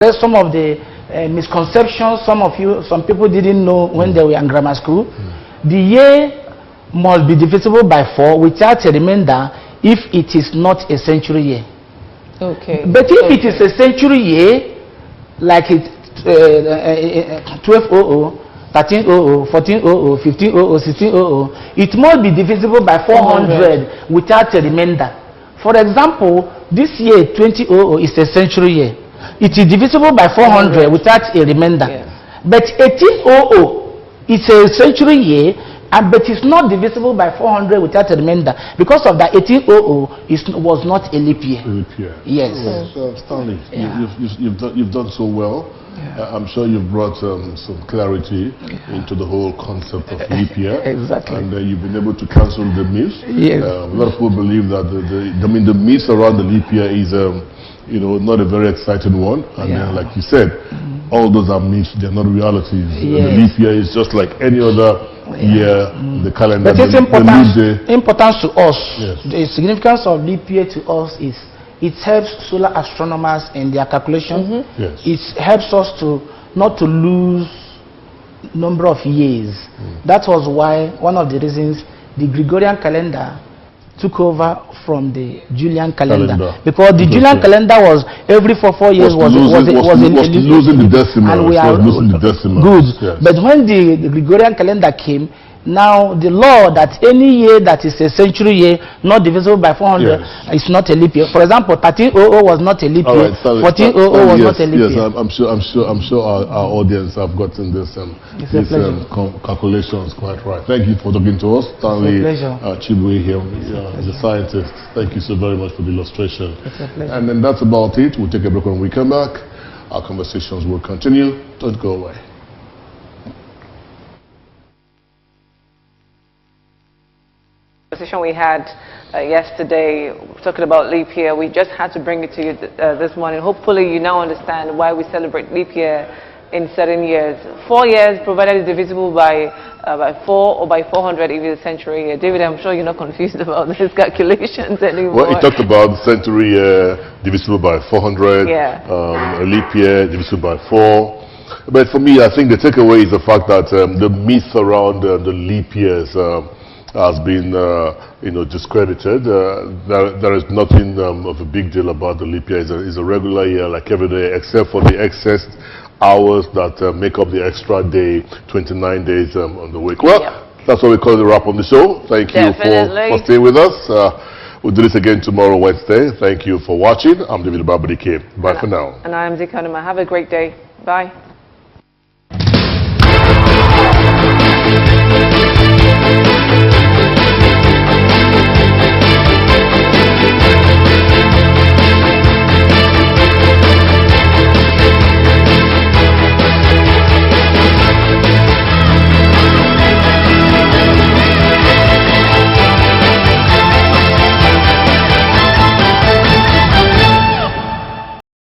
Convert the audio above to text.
There's some of the misconceptions some people didn't know when they were in grammar school. The year must be divisible by 4 without a remainder if it is not a century year. Okay. But if it is a century year, like it 1200, 1300, 1400, 1500, 1600, it must be divisible by 400 without a remainder. For example, this year 2000 is a century year. It is divisible by 400 without a remainder. Yes. But 1800 is a century year, but it's not divisible by 400 without a remainder. Because of that, 1800 was not a leap year. Yes. Stanley, you've done so well. I'm sure you've brought some clarity into the whole concept of leap year. Exactly. And you've been able to cancel the myths. Yes. A lot of people believe that the myths around the leap year is not a very exciting one. And then, like you said, all those are myths, they're not realities. Yes. The leap year is just like any other year, the calendar. But it's important to us. Yes. The significance of leap year to us is it helps solar astronomers in their calculation. Yes. It helps us not to lose number of years. That was why one of the reasons the Gregorian calendar took over from the Julian calendar. Because the Julian calendar was every 4 years was losing the decimal. And we are losing the decimal. Good. Yes. But when the Gregorian calendar came, now the law that any year that is a century year not divisible by 400 is not a leap year. For example, 1300 was not a leap year. 1400 was not a leap year. I'm sure our audience have gotten this calculations quite right. Thank you for talking to us, Stanley Chibwe here, the scientist. Thank you so very much for the illustration. It's a pleasure. And then that's about it. We'll take a break. When we come back, our conversations will continue. Don't go away. Conversation we had yesterday talking about leap year, we just had to bring it to you this morning. Hopefully you now understand why we celebrate leap year in certain years. 4 years provided is divisible by 4 or by 400 if it's a century year. David, I'm sure you're not confused about these calculations anymore. Well, he talked about century year divisible by 400, a leap year divisible by 4. But for me, I think the takeaway is the fact that the myth around the leap years has been discredited. There is nothing of a big deal about the leap year. It's a regular year like every day, except for the excess hours that make up the extra day, 29 days on the week. Well, that's what we call the wrap on the show. Thank you for staying with us. We'll do this again tomorrow, Wednesday. Thank you for watching. I'm David Babadike. Bye for now. And I'm Zikanuma. Have a great day. Bye.